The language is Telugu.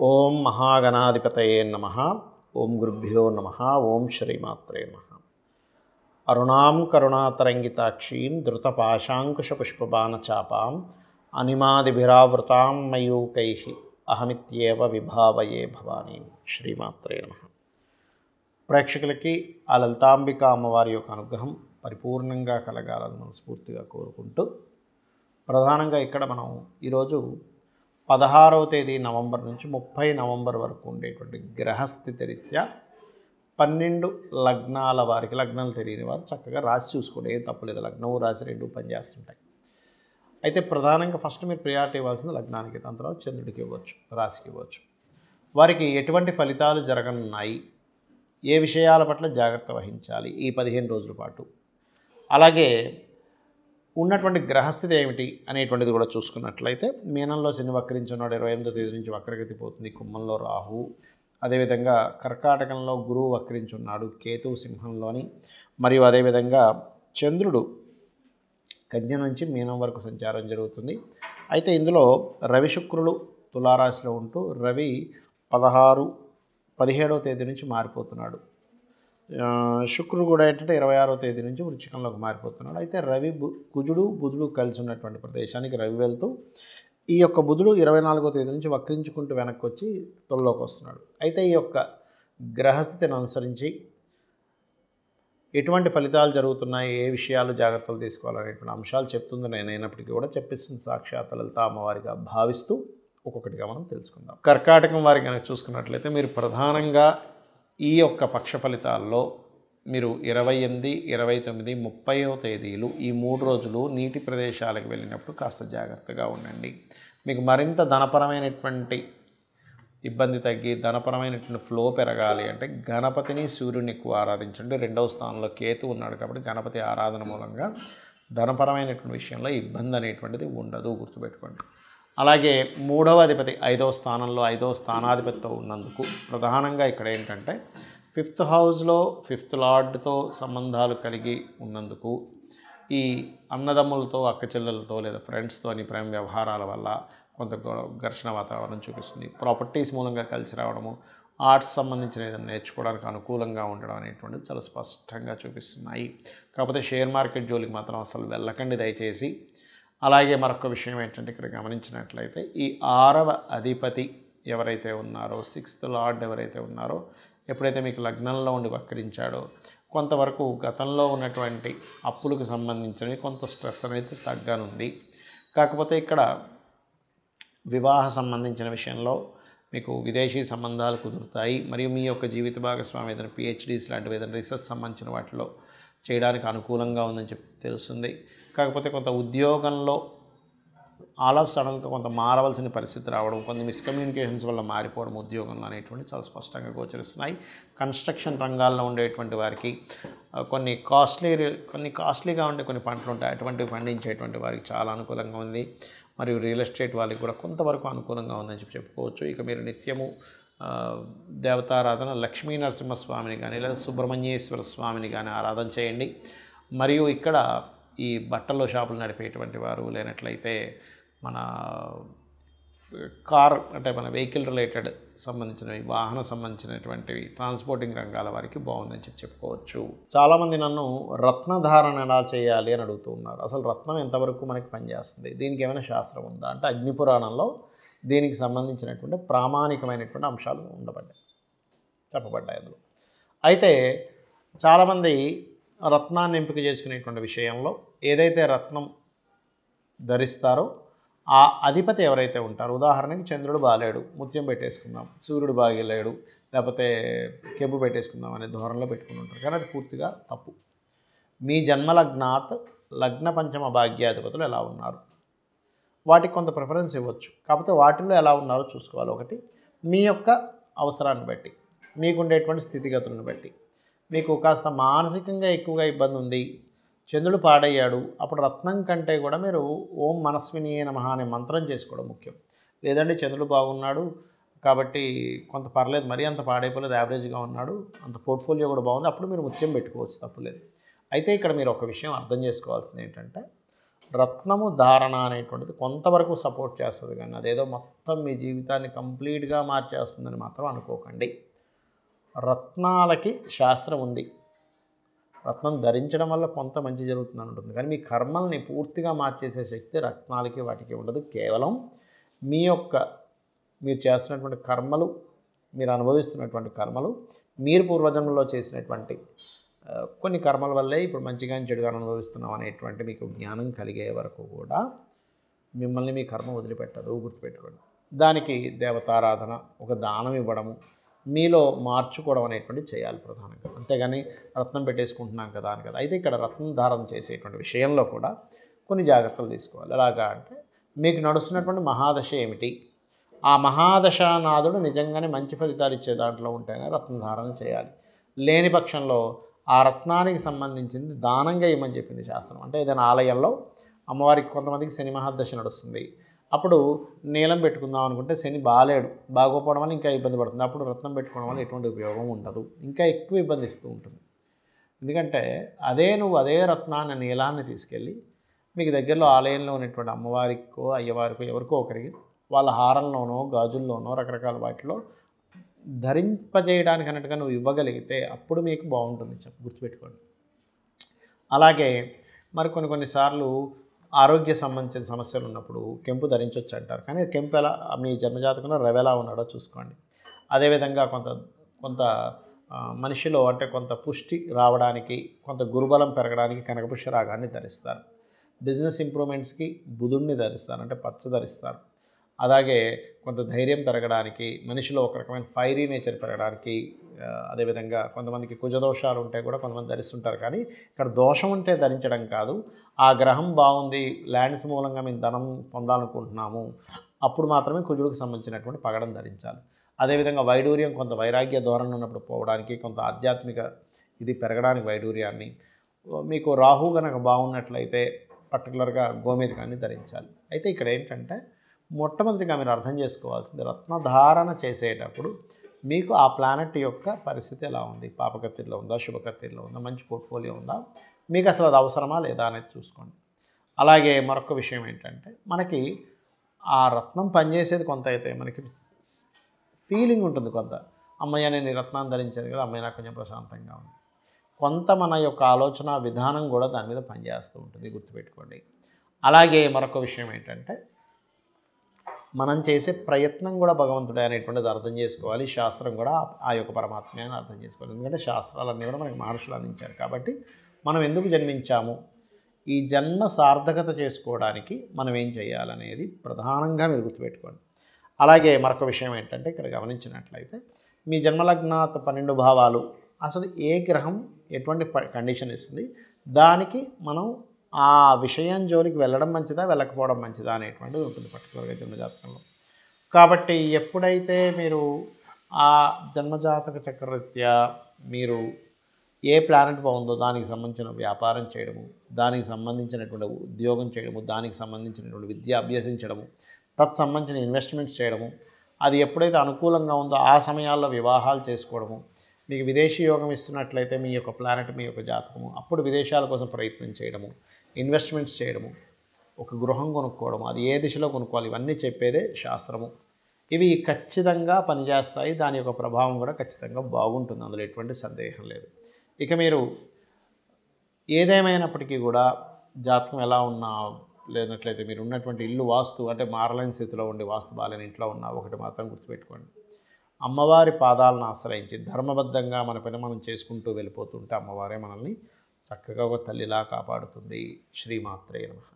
ఓం మహాగణాధిపతయే నమః. ఓం గురుభ్యో నమః. ఓం శ్రీమాత్రే నమః. అరుణాం కరుణాతరంగితాక్షీం ధృతపాశాంకుశపుష్పబాణచాపాం అనిమాదిభిరావృతాం మయూకైః అహమిత్యేవ విభావయే భవానీం. శ్రీమాత్రే నమః. ప్రేక్షకులకి ఆ లలితాంబిక అమ్మవారి యొక్క అనుగ్రహం పరిపూర్ణంగా కలగాలని మనస్ఫూర్తిగా కోరుకుంటూ, ప్రధానంగా ఇక్కడ మనం ఈరోజు 16వ తేదీ నవంబర్ నుంచి 30 నవంబర్ వరకు ఉండేటువంటి గ్రహస్థితి రీత్యా 12 లగ్నాల వారికి, లగ్నాలు తెలియని వారు చక్కగా రాసి చూసుకోండి, ఏం తప్పలేదు. లగ్నము రాసి రెండు పనిచేస్తుంటాయి. అయితే ప్రధానంగా ఫస్ట్ మీరు ప్రియారిటీ ఇవ్వాల్సింది లగ్నానికి, దాని తర్వాత చంద్రుడికి ఇవ్వచ్చు, రాశికి ఇవ్వచ్చు. వారికి ఎటువంటి ఫలితాలు జరగనున్నాయి, ఏ విషయాల పట్ల జాగ్రత్త వహించాలి ఈ 15 రోజుల పాటు, అలాగే ఉన్నటువంటి గ్రహస్థితి ఏమిటి అనేటువంటిది కూడా చూసుకున్నట్లయితే, మీనంలో శని వక్రించున్నాడు, 28వ తేదీ నుంచి వక్రగతి పోతుంది. కుంభంలో రాహు, అదేవిధంగా కర్కాటకంలో గురువు వక్రించున్నాడు, కేతువు సింహంలోని, మరియు అదేవిధంగా చంద్రుడు కన్య నుంచి మీనం వరకు సంచారం జరుగుతుంది. అయితే ఇందులో రవి శుక్రులు తులారాశిలో ఉంటూ, రవి 17వ తేదీ నుంచి మారిపోతున్నాడు. శుక్రుడు కూడా ఏంటంటే 26వ తేదీ నుంచి వృశ్చికంలోకి మారిపోతున్నాడు. అయితే రవి కుజుడు బుధుడు కలిసి ఉన్నటువంటి ప్రదేశానికి రవి వెళ్తూ, ఈ యొక్క బుధుడు 24వ తేదీ నుంచి వక్రించుకుంటూ వెనక్కి వచ్చి తొలలోకి వస్తున్నాడు. అయితే ఈ యొక్క గ్రహస్థితిని అనుసరించి ఎటువంటి ఫలితాలు జరుగుతున్నాయి, ఏ విషయాలు జాగ్రత్తలు తీసుకోవాలనేటువంటి అంశాలు చెప్తుంది. నేనైనప్పటికీ కూడా చెప్పిస్తుంది సాక్షాత్ లలితా అమ్మవారిగా భావిస్తూ ఒక్కొక్కటిగా మనం తెలుసుకుందాం. కర్కాటకం వారికి కనుక చూసుకున్నట్లయితే, మీరు ప్రధానంగా ఈ యొక్క పక్ష ఫలితాల్లో మీరు 28, 29, 30వ తేదీలు ఈ 3 రోజులు నీటి ప్రదేశాలకు వెళ్ళినప్పుడు కాస్త జాగ్రత్తగా ఉండండి. మీకు మరింత ధనపరమైనటువంటి ఇబ్బంది తగ్గి ధనపరమైనటువంటి ఫ్లో పెరగాలి అంటే గణపతిని సూర్యుని ఎక్కువ ఆరాధించండి. 2వ స్థానంలో కేతు ఉన్నాడు కాబట్టి గణపతి ఆరాధన మూలంగా ధనపరమైనటువంటి విషయంలో ఇబ్బంది అనేటువంటిది ఉండదు, గుర్తుపెట్టుకోండి. అలాగే 3వ అధిపతి 5వ స్థానంలో 5వ స్థానాధిపతితో ఉన్నందుకు ప్రధానంగా ఇక్కడ ఏంటంటే 5th హౌస్లో 5th లార్డ్తో సంబంధాలు కలిగి ఉన్నందుకు ఈ అన్నదమ్ములతో, అక్కచెల్లెలతో లేదా ఫ్రెండ్స్తో అని ప్రేమ వ్యవహారాల వల్ల కొంత ఘర్షణ వాతావరణం చూపిస్తుంది. ప్రాపర్టీస్ మూలంగా కలిసి రావడము, ఆర్ట్స్ సంబంధించిన ఏదైనా నేర్చుకోవడానికి అనుకూలంగా ఉండడం అనేటువంటిది చాలా స్పష్టంగా చూపిస్తున్నాయి. కాకపోతే షేర్ మార్కెట్ జోలికి మాత్రం అసలు వెళ్ళకండి దయచేసి. అలాగే మరొక విషయం ఏంటంటే, ఇక్కడ గమనించినట్లయితే ఈ 6వ అధిపతి ఎవరైతే ఉన్నారో, 6th లార్డ్ ఎవరైతే ఉన్నారో, ఎప్పుడైతే మీకు లగ్నంలో ఉండి వక్రించాడో కొంతవరకు గతంలో ఉన్నటువంటి అప్పులకు సంబంధించినవి కొంత స్ట్రెస్ అనేది తగ్గనుంది. కాకపోతే ఇక్కడ వివాహ సంబంధించిన విషయంలో మీకు విదేశీ సంబంధాలు కుదురుతాయి. మరియు మీ యొక్క జీవిత భాగస్వామి ఏదైనా PhDs లాంటివి ఏదైనా రీసెర్చ్ సంబంధించిన వాటిలో చేయడానికి అనుకూలంగా ఉందని చెప్పి తెలుస్తుంది. కాకపోతే కొంత ఉద్యోగంలో ఆల్ ఆఫ్ సడన్గా కొంత మారవలసిన పరిస్థితి రావడం, కొన్ని మిస్కమ్యూనికేషన్స్ వల్ల మారిపోవడం ఉద్యోగంలో అనేటువంటి చాలా స్పష్టంగా గోచరిస్తున్నాయి. కన్స్ట్రక్షన్ రంగాల్లో ఉండేటువంటి వారికి కొన్ని కాస్ట్లీగా ఉండే కొన్ని పంటలు ఉంటాయి, అటువంటివి పండించేటువంటి వారికి చాలా అనుకూలంగా ఉంది. మరియు రియల్ ఎస్టేట్ వాళ్ళకి కూడా కొంతవరకు అనుకూలంగా ఉందని చెప్పుకోవచ్చు. ఇక మీరు నిత్యము దేవతారాధన లక్ష్మీ నరసింహస్వామిని కానీ లేదా సుబ్రహ్మణ్యేశ్వర స్వామిని కానీ ఆరాధన చేయండి. మరియు ఇక్కడ ఈ బట్టల షాపులు నడిపేటువంటి వారు, లేనట్లయితే మన కార్ అంటే మన వెహికల్ రిలేటెడ్ సంబంధించినవి, వాహన సంబంధించినటువంటివి, ట్రాన్స్పోర్టింగ్ రంగాల వారికి బాగుందని చెప్పుకోవచ్చు. చాలామంది నన్ను రత్నధారణ ఎలా చేయాలి అని అడుగుతూ ఉన్నారు. అసలు రత్నం ఎంతవరకు మనకి పనిచేస్తుంది, దీనికి ఏమైనా శాస్త్రం ఉందా అంటే, అగ్నిపురాణంలో దీనికి సంబంధించినటువంటి ప్రామాణికమైనటువంటి అంశాలు చెప్పబడ్డాయి అందులో. అయితే చాలామంది రత్నాన్ని ఎంపిక చేసుకునేటువంటి విషయంలో ఏదైతే రత్నం ధరిస్తారో ఆ అధిపతి ఎవరైతే ఉంటారో, ఉదాహరణకి చంద్రుడు బాలేడు, ముత్యం పెట్టేసుకుందాం, సూర్యుడు బాగలేడు, లేకపోతే కెంపు పెట్టేసుకుందాం అనే ధోరణిలో పెట్టుకుని ఉంటారు. కానీ అది పూర్తిగా తప్పు. మీ జన్మలగ్నాత్ లగ్న పంచమ భాగ్యాధిపతులు ఎలా ఉన్నారు, వాటికి కొంత ప్రిఫరెన్స్ ఇవ్వచ్చు. కాకపోతే వాటిల్లో ఎలా ఉన్నారో చూసుకోవాలి. ఒకటి, మీ యొక్క అవసరాన్ని బట్టి, మీకుండేటువంటి స్థితిగతులను బట్టి. మీకు కాస్త మానసికంగా ఎక్కువగా ఇబ్బంది ఉంది, చంద్రుడు పాడయ్యాడు, అప్పుడు రత్నం కంటే కూడా మీరు ఓం మనస్వినియే నమః అనే మంత్రం చేసుకోవడం ముఖ్యం. లేదంటే చంద్రుడు బాగున్నాడు కాబట్టి కొంత పర్లేదు, మరీ అంత పాడైపోలేదు, యావరేజ్గా ఉన్నాడు, అంత పోర్ట్ఫోలియో కూడా బాగుంది, అప్పుడు మీరు ముత్యం పెట్టుకోవచ్చు, తప్పులేదు. అయితే ఇక్కడ మీరు ఒక విషయం అర్థం చేసుకోవాల్సింది ఏంటంటే, రత్నము ధారణ అనేటువంటిది కొంతవరకు సపోర్ట్ చేస్తుంది, కానీ అదేదో మొత్తం మీ జీవితాన్ని కంప్లీట్గా మార్చేస్తుందని మాత్రం అనుకోకండి. రత్నాలకి శాస్త్రం ఉంది. రత్నం ధరించడం వల్ల కొంత మంచి జరుగుతుందని ఉంటుంది, కానీ మీ కర్మల్ని పూర్తిగా మార్చేసే శక్తి రత్నాలకి వాటికి ఉండదు. కేవలం మీరు చేస్తున్నటువంటి కర్మలు, మీరు అనుభవిస్తున్నటువంటి కర్మలు, మీరు పూర్వజన్మలో చేసినటువంటి కొన్ని కర్మల వల్లే ఇప్పుడు మంచిగా చెడుగా అనుభవిస్తున్నాం అనేటువంటి మీకు జ్ఞానం కలిగే వరకు కూడా మిమ్మల్ని మీ కర్మ వదిలిపెట్టదు, గుర్తుపెట్టుకోండి. దానికి దేవతారాధన, ఒక దానం ఇవ్వడము, మీలో మార్చుకోవడం అనేటువంటి చేయాలి ప్రధానంగా. అంతేగాని రత్నం పెట్టేసుకుంటున్నాం కదా అని కదా. అయితే ఇక్కడ రత్నం ధారణ చేసేటువంటి విషయంలో కూడా కొన్ని జాగ్రత్తలు తీసుకోవాలి. ఎలాగా అంటే, మీకు నడుస్తున్నటువంటి మహాదశ ఏమిటి, ఆ మహాదశానాథుడు నిజంగానే మంచి ఫలితాలు ఇచ్చే దాంట్లో ఉంటేనే రత్నధారణ చేయాలి. లేని పక్షంలో ఆ రత్నానికి సంబంధించింది దానంగా ఇవ్వమని చెప్పింది శాస్త్రం. అంటే ఏదైనా ఆలయంలో అమ్మవారికి కొంతమందికి శని మహాదశ నడుస్తుంది, అప్పుడు నీలం పెట్టుకుందాం అనుకుంటే శని బాగోపోవడం వల్ల ఇంకా ఇబ్బంది పడుతుంది. అప్పుడు రత్నం పెట్టుకోవడం వల్ల ఎటువంటి ఉపయోగం ఉండదు, ఇంకా ఎక్కువ ఇబ్బంది ఇస్తూ ఉంటుంది. ఎందుకంటే నువ్వు అదే రత్నాన్ని, నీలాన్ని తీసుకెళ్ళి మీకు దగ్గరలో ఆలయంలో ఉన్నటువంటి అమ్మవారికో అయ్యవారికో ఎవరికో ఒకరికి వాళ్ళ హారంలోనో గాజుల్లోనో రకరకాల వాటిలో ధరింపజేయడానికి అన్నట్టుగా నువ్వు ఇవ్వగలిగితే అప్పుడు మీకు బాగుంటుంది, గుర్తుపెట్టుకోండి. అలాగే కొన్నిసార్లు ఆరోగ్య సంబంధించిన సమస్యలు ఉన్నప్పుడు కెంపు ధరించవచ్చు అంటారు, కానీ కెంపు ఎలా మీ జన్మజాతకంలో రవెలా ఉన్నాడో చూసుకోండి. అదేవిధంగా కొంత మనిషిలో అంటే కొంత పుష్టి రావడానికి, కొంత గురుబలం పెరగడానికి కనకపుష్య రాగాన్ని ధరిస్తారు. బిజినెస్ ఇంప్రూవ్మెంట్స్కి బుధుడిని ధరిస్తారు, అంటే పచ్చ ధరిస్తారు. అలాగే కొంత ధైర్యం పెరగడానికి, మనిషిలో ఒక రకమైన ఫైరీ నేచర్ పెరగడానికి, అదేవిధంగా కొంతమందికి కుజదోషాలు ఉంటే కూడా కొంతమంది ధరిస్తుంటారు. కానీ ఇక్కడ దోషం ఉంటే ధరించడం కాదు, ఆ గ్రహం బాగుంది, ల్యాండ్స్ మూలంగా మేము ధనం పొందాలనుకుంటున్నాము, అప్పుడు మాత్రమే కుజుడికి సంబంధించినటువంటి పగడం ధరించాలి. అదేవిధంగా వైడూర్యం, కొంత వైరాగ్య ధోరణి ఉన్నప్పుడు పోవడానికి, కొంత ఆధ్యాత్మిక ఇది పెరగడానికి వైడూర్యాన్ని, మీకు రాహు కనుక బాగున్నట్లయితే పర్టికులర్గా గోమేధికాన్ని ధరించాలి. అయితే ఇక్కడ ఏంటంటే, మొట్టమొదటిగా మీరు అర్థం చేసుకోవాల్సింది, రత్నధారణ చేసేటప్పుడు మీకు ఆ ప్లానెట్ యొక్క పరిస్థితి ఎలా ఉంది, పాపకత్తిలో ఉందా, శుభకత్తిలో ఉందా, మంచి పోర్ట్ఫోలియో ఉందా, మీకు అసలు అది అవసరమా లేదా అనేది చూసుకోండి. అలాగే మరొక విషయం ఏంటంటే, మనకి ఆ రత్నం పనిచేసేది కొంత అయితే మనకి ఫీలింగ్ ఉంటుంది, కొంత అమ్మయ్య నేను ఈ రత్నాన్ని ధరించాను కదా, అమ్మయ్య నాకు కొంచెం ప్రశాంతంగా ఉంది, కొంత మన యొక్క ఆలోచన విధానం కూడా దాని మీద పనిచేస్తూ ఉంటుంది, గుర్తుపెట్టుకోండి. అలాగే మరొక విషయం ఏంటంటే, మనం చేసే ప్రయత్నం కూడా భగవంతుడే అనేటువంటిది అర్థం చేసుకోవాలి. శాస్త్రం కూడా ఆ యొక్క పరమాత్మే అని అర్థం చేసుకోవాలి. ఎందుకంటే శాస్త్రాలన్నీ కూడా మనకి మహర్షులు అందించారు. కాబట్టి మనం ఎందుకు జన్మించాము, ఈ జన్మ సార్థకత చేసుకోవడానికి మనం ఏం చేయాలనేది ప్రధానంగా మీరు గుర్తుపెట్టుకోండి. అలాగే మరొక విషయం ఏంటంటే, ఇక్కడ గమనించినట్లయితే మీ జన్మలగ్నాత 12 భావాలు అసలు ఏ గ్రహం ఎటువంటి కండిషన్ ఇస్తుంది, దానికి మనం ఆ విషయం జోలికి వెళ్ళడం మంచిదా వెళ్ళకపోవడం మంచిదా అనేటువంటిది ఉంటుంది పర్టికులర్గా జన్మజాతకంలో. కాబట్టి ఎప్పుడైతే మీరు ఆ జన్మజాతక చక్రరీత్యా మీరు ఏ ప్లానెట్ బాగుందో దానికి సంబంధించిన వ్యాపారం చేయడము, దానికి సంబంధించినటువంటి ఉద్యోగం చేయడము, దానికి సంబంధించినటువంటి విద్య అభ్యసించడము, తత్సంబంధించిన ఇన్వెస్ట్మెంట్స్ చేయడము, అది ఎప్పుడైతే అనుకూలంగా ఉందో ఆ సమయాల్లో వివాహాలు చేసుకోవడము, మీకు విదేశీ యోగం ఇస్తున్నట్లయితే మీ యొక్క ప్లానెట్, మీ యొక్క జాతకము, అప్పుడు విదేశాల కోసం ప్రయత్నం చేయడము, ఇన్వెస్ట్మెంట్స్ చేయడము, ఒక గృహం కొనుక్కోవడము, అది ఏ దిశలో కొనుక్కోవాలి, ఇవన్నీ చెప్పేదే శాస్త్రము. ఇవి ఖచ్చితంగా పనిచేస్తాయి, దాని యొక్క ప్రభావం కూడా ఖచ్చితంగా బాగుంటుంది, అందులో ఎటువంటి సందేహం లేదు. ఇక మీరు ఏదేమైనప్పటికీ కూడా జాతకం ఎలా ఉన్నా లేనట్లయితే మీరు ఉన్నటువంటి ఇల్లు వాస్తు అంటే మారలేని స్థితిలో ఉండి వాస్తు బాలేని ఇంట్లో ఉన్న ఒకటి మాత్రం గుర్తుపెట్టుకోండి, అమ్మవారి పాదాలను ఆశ్రయించి ధర్మబద్ధంగా మన పని మనం చేసుకుంటూ వెళ్ళిపోతుంటే అమ్మవారే మనల్ని చక్కగా ఒక తల్లిలా కాపాడుతుంది. శ్రీమాత్రే నమః.